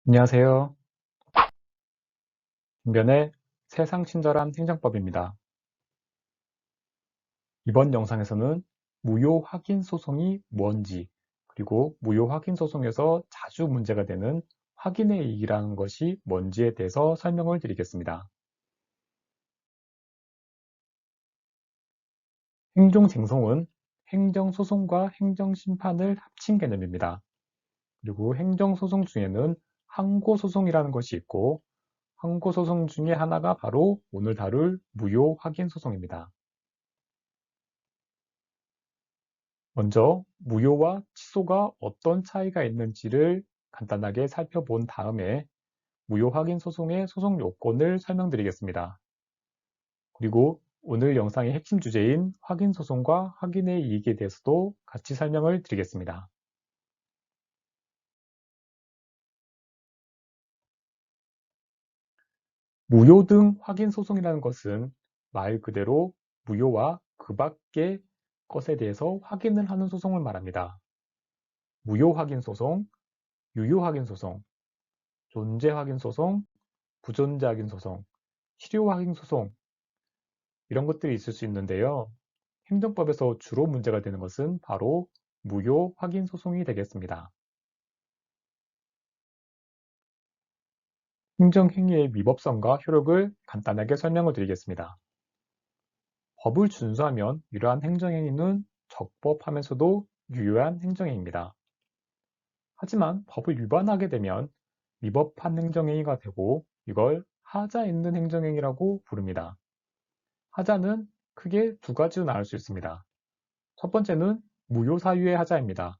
안녕하세요. 김변의 세상 친절한 행정법입니다. 이번 영상에서는 무효 확인 소송이 뭔지, 그리고 무효 확인 소송에서 자주 문제가 되는 확인의 이익이라는 것이 뭔지에 대해서 설명을 드리겠습니다. 행정쟁송은 행정소송과 행정심판을 합친 개념입니다. 그리고 행정소송 중에는 항고소송이라는 것이 있고, 항고소송 중에 하나가 바로 오늘 다룰 무효 확인 소송입니다. 먼저 무효와 취소가 어떤 차이가 있는지를 간단하게 살펴본 다음에 무효 확인 소송의 소송 요건을 설명드리겠습니다. 그리고 오늘 영상의 핵심 주제인 확인 소송과 확인의 이익에 대해서도 같이 설명을 드리겠습니다. 무효 등 확인 소송이라는 것은 말 그대로 무효와 그 밖의 것에 대해서 확인을 하는 소송을 말합니다. 무효 확인 소송, 유효 확인 소송, 존재 확인 소송, 부존재 확인 소송, 실효 확인 소송 이런 것들이 있을 수 있는데요. 행정법에서 주로 문제가 되는 것은 바로 무효 확인 소송이 되겠습니다. 행정행위의 위법성과 효력을 간단하게 설명을 드리겠습니다. 법을 준수하면 이러한 행정행위는 적법하면서도 유효한 행정행위입니다. 하지만 법을 위반하게 되면 위법한 행정행위가 되고 이걸 하자 있는 행정행위라고 부릅니다. 하자는 크게 두 가지로 나눌 수 있습니다. 첫 번째는 무효사유의 하자입니다.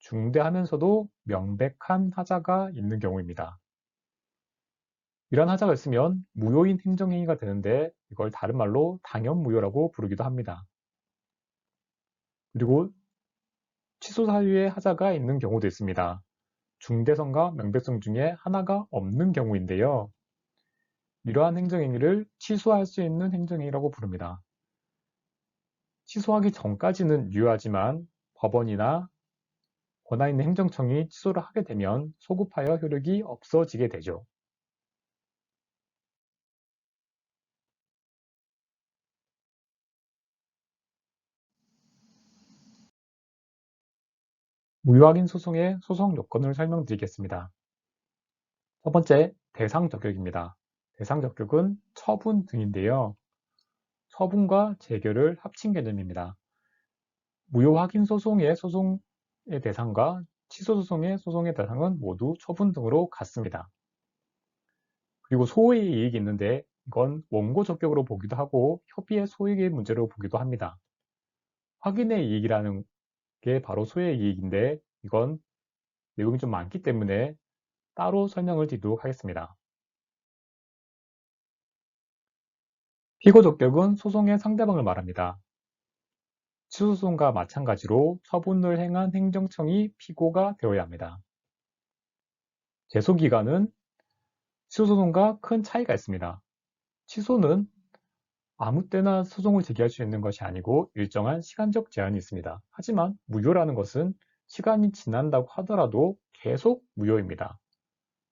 중대하면서도 명백한 하자가 있는 경우입니다. 이런 하자가 있으면 무효인 행정행위가 되는데 이걸 다른 말로 당연무효라고 부르기도 합니다. 그리고 취소사유의 하자가 있는 경우도 있습니다. 중대성과 명백성 중에 하나가 없는 경우인데요. 이러한 행정행위를 취소할 수 있는 행정행위라고 부릅니다. 취소하기 전까지는 유효하지만 법원이나 권한 있는 행정청이 취소를 하게 되면 소급하여 효력이 없어지게 되죠. 무효확인 소송의 소송 요건을 설명드리겠습니다. 첫 번째, 대상 적격입니다. 대상 적격은 처분 등인데요. 처분과 재결을 합친 개념입니다. 무효 확인 소송의 대상과 취소 소송의 대상은 모두 처분 등으로 같습니다. 그리고 소의 이익이 있는데 이건 원고 적격으로 보기도 하고 협의의 소익의 문제로 보기도 합니다. 확인의 이익이라는 게 바로 소의 이익인데 이건 내용이 좀 많기 때문에 따로 설명을 드리도록 하겠습니다. 피고 적격은 소송의 상대방을 말합니다. 취소소송과 마찬가지로 처분을 행한 행정청이 피고가 되어야 합니다. 제소기간은 취소소송과 큰 차이가 있습니다. 취소는 아무 때나 소송을 제기할 수 있는 것이 아니고 일정한 시간적 제한이 있습니다. 하지만 무효라는 것은 시간이 지난다고 하더라도 계속 무효입니다.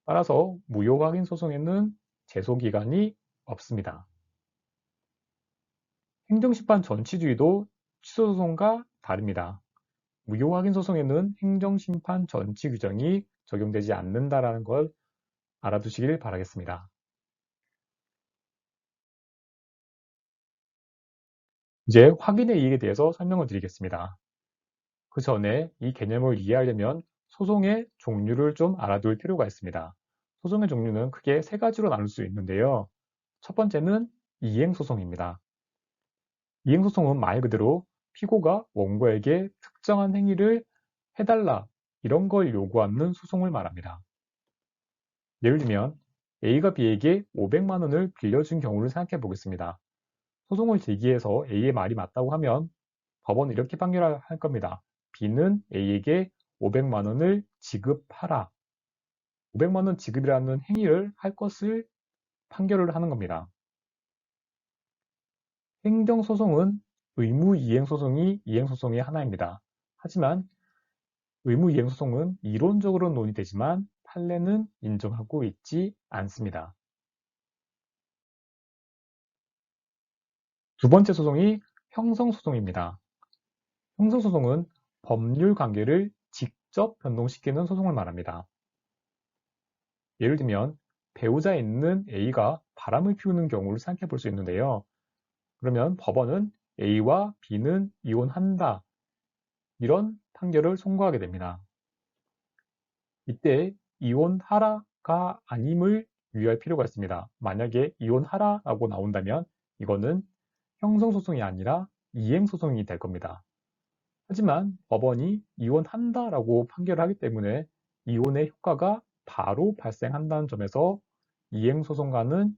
따라서 무효 확인 소송에는 제소기간이 없습니다. 행정심판 전치주의도 취소소송과 다릅니다. 무효 확인 소송에는 행정심판 전치 규정이 적용되지 않는다는 걸 알아두시길 바라겠습니다. 이제 확인의 이익에 대해서 설명을 드리겠습니다. 그 전에 이 개념을 이해하려면 소송의 종류를 좀 알아둘 필요가 있습니다. 소송의 종류는 크게 세 가지로 나눌 수 있는데요. 첫 번째는 이행소송입니다. 이행소송은 말 그대로 피고가 원고에게 특정한 행위를 해달라 이런 걸 요구하는 소송을 말합니다. 예를 들면 A가 B에게 500만 원을 빌려준 경우를 생각해 보겠습니다. 소송을 제기해서 A의 말이 맞다고 하면 법원은 이렇게 판결할 겁니다. B는 A에게 500만 원을 지급하라. 500만 원 지급이라는 행위를 할 것을 판결을 하는 겁니다. 행정소송은 의무이행소송이 이행소송의 하나입니다. 하지만 의무이행소송은 이론적으로 논의되지만 판례는 인정하고 있지 않습니다. 두 번째 소송이 형성소송입니다. 형성소송은 법률 관계를 직접 변동시키는 소송을 말합니다. 예를 들면 배우자 있는 A가 바람을 피우는 경우를 생각해 볼 수 있는데요. 그러면 법원은 A와 B는 이혼한다. 이런 판결을 선고하게 됩니다. 이때 이혼하라가 아님을 유의할 필요가 있습니다. 만약에 이혼하라라고 나온다면 이거는 형성소송이 아니라 이행소송이 될 겁니다. 하지만 법원이 이혼한다라고 판결하기 때문에 이혼의 효과가 바로 발생한다는 점에서 이행소송과는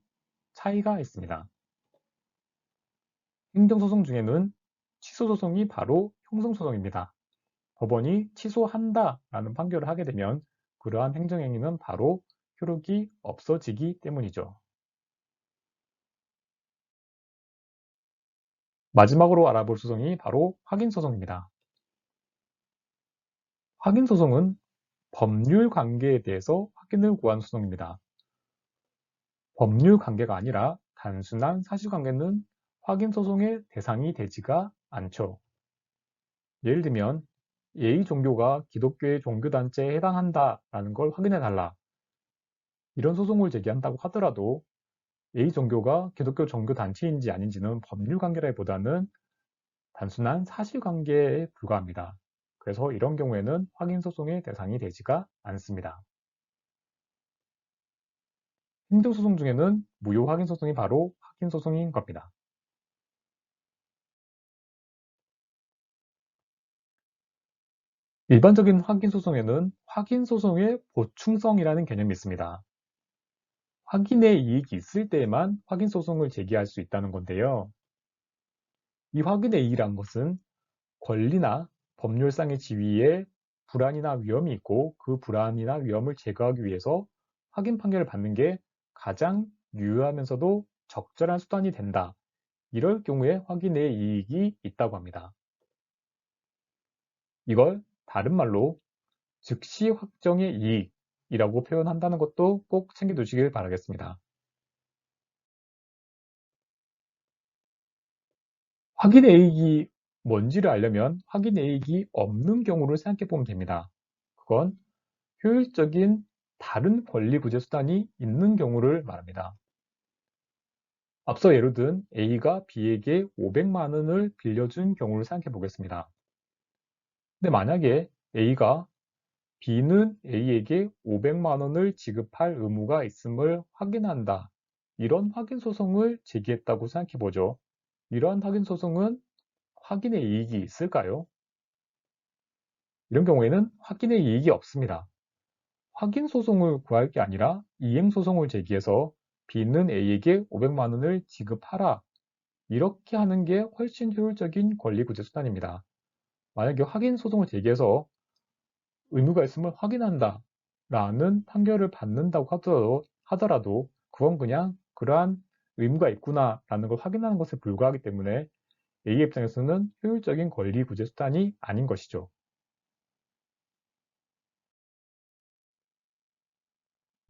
차이가 있습니다. 행정소송 중에는 취소소송이 바로 형성소송입니다. 법원이 취소한다라는 판결을 하게 되면 그러한 행정행위는 바로 효력이 없어지기 때문이죠. 마지막으로 알아볼 소송이 바로 확인소송입니다. 확인소송은 법률 관계에 대해서 확인을 구한 소송입니다. 법률 관계가 아니라 단순한 사실관계는 확인소송의 대상이 되지가 않죠. 예를 들면 A 종교가 기독교의 종교단체에 해당한다라는 걸 확인해달라. 이런 소송을 제기한다고 하더라도 A 종교가 기독교 종교단체인지 아닌지는 법률 관계라기보다는 단순한 사실관계에 불과합니다. 그래서 이런 경우에는 확인소송의 대상이 되지가 않습니다. 행정소송 중에는 무효 확인소송이 바로 확인소송인 겁니다. 일반적인 확인소송에는 확인소송의 보충성이라는 개념이 있습니다. 확인의 이익이 있을 때에만 확인소송을 제기할 수 있다는 건데요. 이 확인의 이익이란 것은 권리나 법률상의 지위에 불안이나 위험이 있고 그 불안이나 위험을 제거하기 위해서 확인 판결을 받는 게 가장 유효하면서도 적절한 수단이 된다. 이럴 경우에 확인의 이익이 있다고 합니다. 이걸 다른 말로 즉시 확정의 이익이라고 표현한다는 것도 꼭 챙겨두시길 바라겠습니다. 확인의 이익이 뭔지를 알려면 확인의 이익이 없는 경우를 생각해 보면 됩니다. 그건 효율적인 다른 권리 구제 수단이 있는 경우를 말합니다. 앞서 예로 든 A가 B에게 500만 원을 빌려준 경우를 생각해 보겠습니다. 근데 만약에 A가 B는 A에게 500만 원을 지급할 의무가 있음을 확인한다. 이런 확인 소송을 제기했다고 생각해 보죠. 이러한 확인 소송은 확인의 이익이 있을까요? 이런 경우에는 확인의 이익이 없습니다. 확인 소송을 구할 게 아니라 이행 소송을 제기해서 B는 A에게 500만 원을 지급하라. 이렇게 하는 게 훨씬 효율적인 권리 구제 수단입니다. 만약에 확인 소송을 제기해서 의무가 있음을 확인한다 라는 판결을 받는다고 하더라도 그건 그냥 그러한 의무가 있구나 라는 걸 확인하는 것에 불과하기 때문에 A의 입장에서는 효율적인 권리 구제 수단이 아닌 것이죠.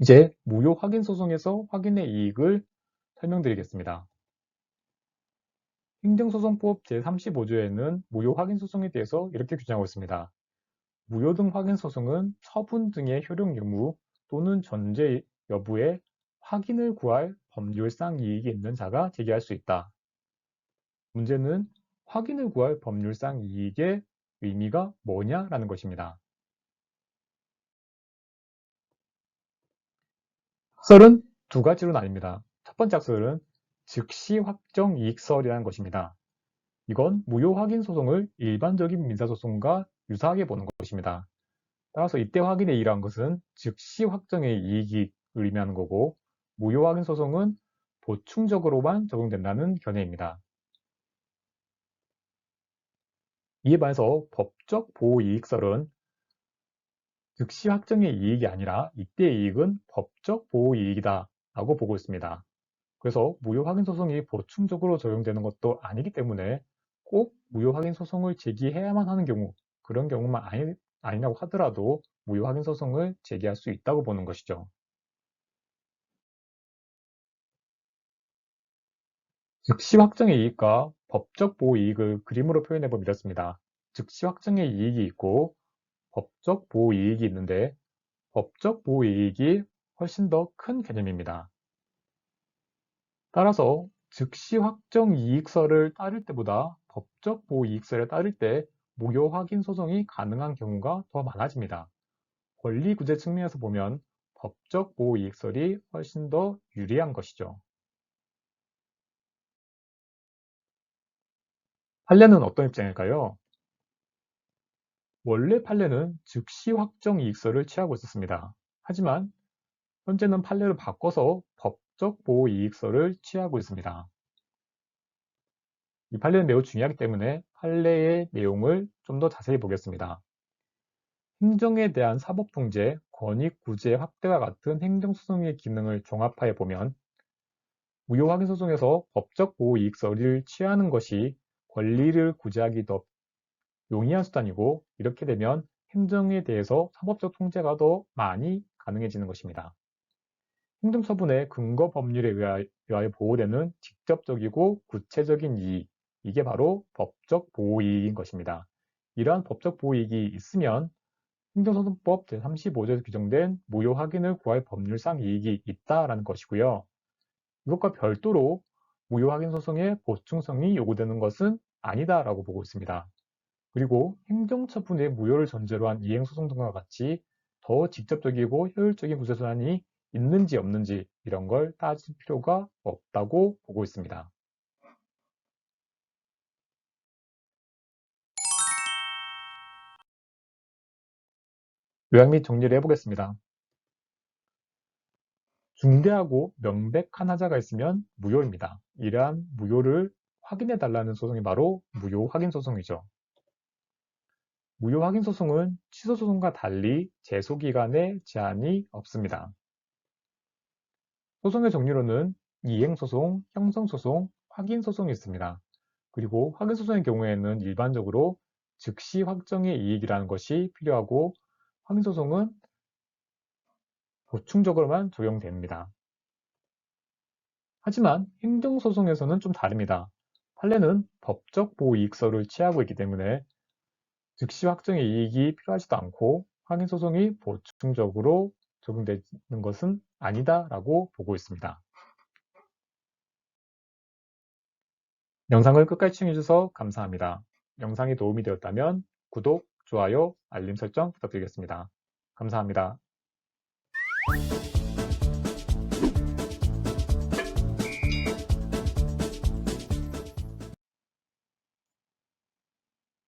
이제 무효 확인 소송에서 확인의 이익을 설명드리겠습니다. 행정소송법 제35조에는 무효 확인 소송에 대해서 이렇게 규정하고 있습니다. 무효 등 확인 소송은 처분 등의 효력 유무 또는 전제 여부에 확인을 구할 법률상 이익이 있는 자가 제기할 수 있다. 문제는 확인을 구할 법률상 이익의 의미가 뭐냐라는 것입니다. 학설은 두 가지로 나뉩니다. 첫 번째 학설은 즉시 확정 이익설이라는 것입니다. 이건 무효 확인 소송을 일반적인 민사소송과 유사하게 보는 것입니다. 따라서 이때 확인의 이익이라는 것은 즉시 확정의 이익이 의미하는 거고 무효 확인 소송은 보충적으로만 적용된다는 견해입니다. 이에 반해서 법적 보호 이익설은 즉시 확정의 이익이 아니라 이때의 이익은 법적 보호 이익이다 라고 보고 있습니다. 그래서 무효 확인 소송이 보충적으로 적용되는 것도 아니기 때문에 꼭 무효 확인 소송을 제기해야만 하는 경우 그런 경우만 아니라고 하더라도 무효 확인 소송을 제기할 수 있다고 보는 것이죠. 즉시 확정의 이익과 법적 보호 이익을 그림으로 표현해 보면 이렇습니다. 즉시 확정의 이익이 있고 법적 보호 이익이 있는데 법적 보호 이익이 훨씬 더 큰 개념입니다. 따라서 즉시 확정 이익서를 따를 때보다 법적 보호 이익서를 따를 때 무효 확인 소송이 가능한 경우가 더 많아집니다. 권리 구제 측면에서 보면 법적 보호 이익설이 훨씬 더 유리한 것이죠. 판례는 어떤 입장일까요? 원래 판례는 즉시 확정 이익서를 취하고 있었습니다. 하지만 현재는 판례를 바꿔서 법적 보호 이익서를 취하고 있습니다. 이 판례는 매우 중요하기 때문에 판례의 내용을 좀 더 자세히 보겠습니다. 행정에 대한 사법통제, 권익구제 확대와 같은 행정소송의 기능을 종합하여 보면 무효 확인소송에서 법적 보호 이익서를 취하는 것이 권리를 구제하기 더 용이한 수단이고 이렇게 되면 행정에 대해서 사법적 통제가 더 많이 가능해지는 것입니다. 행정처분의 근거 법률에 의하여 보호되는 직접적이고 구체적인 이익, 이게 바로 법적 보호이익인 것입니다. 이러한 법적 보호이익이 있으면 행정소송법 제35조에서 규정된 무효 확인을 구할 법률상 이익이 있다라는 것이고요. 이것과 별도로 무효 확인 소송의 보충성이 요구되는 것은 아니다라고 보고 있습니다. 그리고 행정처분의 무효를 전제로 한 이행소송 등과 같이 더 직접적이고 효율적인 구제수단이 있는지 없는지 이런 걸 따질 필요가 없다고 보고 있습니다. 요약 및 정리를 해보겠습니다. 중대하고 명백한 하자가 있으면 무효입니다. 이러한 무효를 확인해 달라는 소송이 바로 무효 확인 소송이죠. 무효 확인 소송은 취소 소송과 달리 제소 기간에 제한이 없습니다. 소송의 종류로는 이행소송, 형성소송, 확인소송이 있습니다. 그리고 확인소송의 경우에는 일반적으로 즉시 확정의 이익이라는 것이 필요하고 확인소송은 보충적으로만 적용됩니다. 하지만 행정소송에서는 좀 다릅니다. 판례는 법적 보호 이익서를 취하고 있기 때문에 즉시 확정의 이익이 필요하지도 않고 확인소송이 보충적으로 적용되는 것은 아니다라고 보고 있습니다. 영상을 끝까지 시청해주셔서 감사합니다. 영상이 도움이 되었다면 구독, 좋아요, 알림 설정 부탁드리겠습니다. 감사합니다.